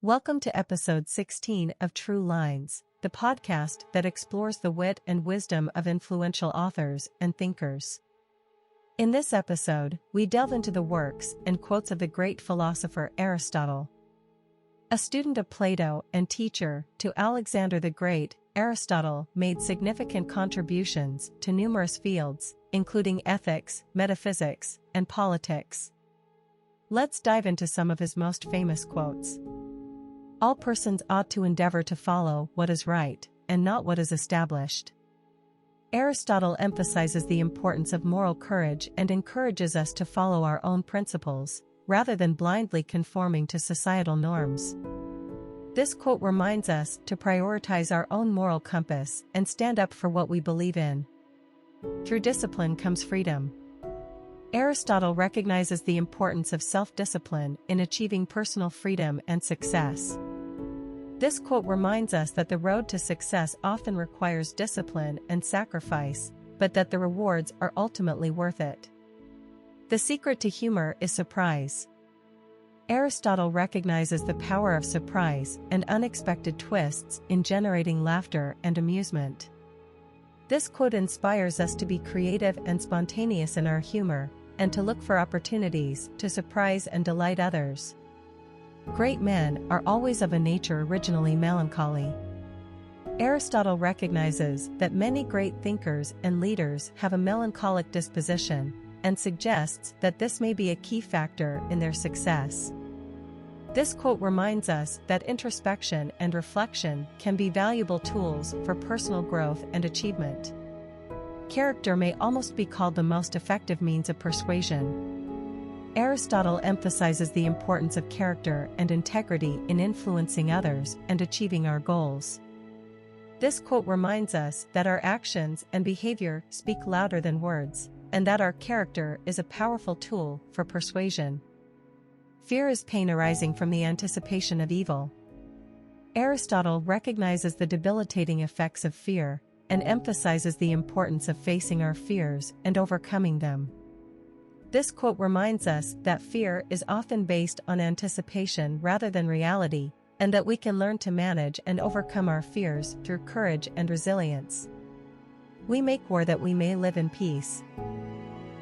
Welcome to episode 16 of True Lines, the podcast that explores the wit and wisdom of influential authors and thinkers. In this episode, we delve into the works and quotes of the great philosopher Aristotle. A student of Plato and teacher to Alexander the Great, Aristotle made significant contributions to numerous fields, including ethics, metaphysics, and politics. Let's dive into some of his most famous quotes. All persons ought to endeavor to follow what is right, and not what is established. Aristotle emphasizes the importance of moral courage and encourages us to follow our own principles, rather than blindly conforming to societal norms. This quote reminds us to prioritize our own moral compass and stand up for what we believe in. Through discipline comes freedom. Aristotle recognizes the importance of self-discipline in achieving personal freedom and success. This quote reminds us that the road to success often requires discipline and sacrifice, but that the rewards are ultimately worth it. The secret to humor is surprise. Aristotle recognizes the power of surprise and unexpected twists in generating laughter and amusement. This quote inspires us to be creative and spontaneous in our humor, and to look for opportunities to surprise and delight others. Great men are always of a nature originally melancholy. Aristotle recognizes that many great thinkers and leaders have a melancholic disposition, and suggests that this may be a key factor in their success. This quote reminds us that introspection and reflection can be valuable tools for personal growth and achievement. Character may almost be called the most effective means of persuasion. Aristotle emphasizes the importance of character and integrity in influencing others and achieving our goals. This quote reminds us that our actions and behavior speak louder than words, and that our character is a powerful tool for persuasion. Fear is pain arising from the anticipation of evil. Aristotle recognizes the debilitating effects of fear, and emphasizes the importance of facing our fears and overcoming them. This quote reminds us that fear is often based on anticipation rather than reality, and that we can learn to manage and overcome our fears through courage and resilience. We make war that we may live in peace.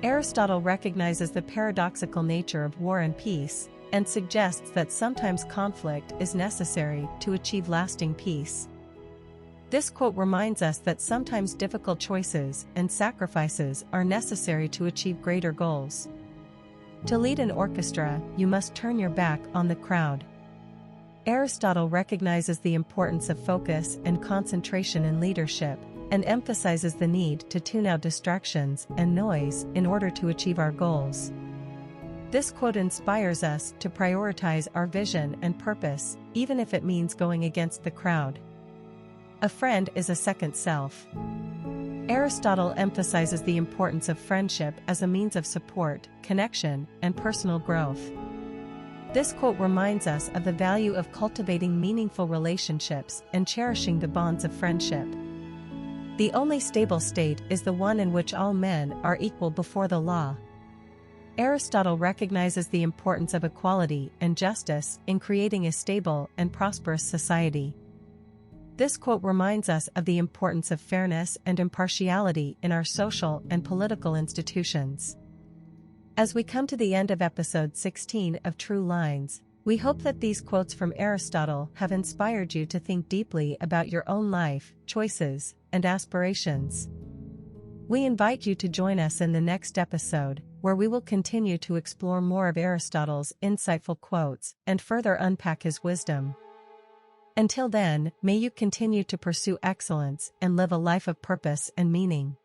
Aristotle recognizes the paradoxical nature of war and peace, and suggests that sometimes conflict is necessary to achieve lasting peace. This quote reminds us that sometimes difficult choices and sacrifices are necessary to achieve greater goals. To lead an orchestra, you must turn your back on the crowd. Aristotle recognizes the importance of focus and concentration in leadership, and emphasizes the need to tune out distractions and noise in order to achieve our goals. This quote inspires us to prioritize our vision and purpose, even if it means going against the crowd. A friend is a second self. Aristotle emphasizes the importance of friendship as a means of support, connection, and personal growth. This quote reminds us of the value of cultivating meaningful relationships and cherishing the bonds of friendship. The only stable state is the one in which all men are equal before the law. Aristotle recognizes the importance of equality and justice in creating a stable and prosperous society. This quote reminds us of the importance of fairness and impartiality in our social and political institutions. As we come to the end of episode 16 of True Lines, we hope that these quotes from Aristotle have inspired you to think deeply about your own life, choices, and aspirations. We invite you to join us in the next episode, where we will continue to explore more of Aristotle's insightful quotes and further unpack his wisdom. Until then, may you continue to pursue excellence and live a life of purpose and meaning.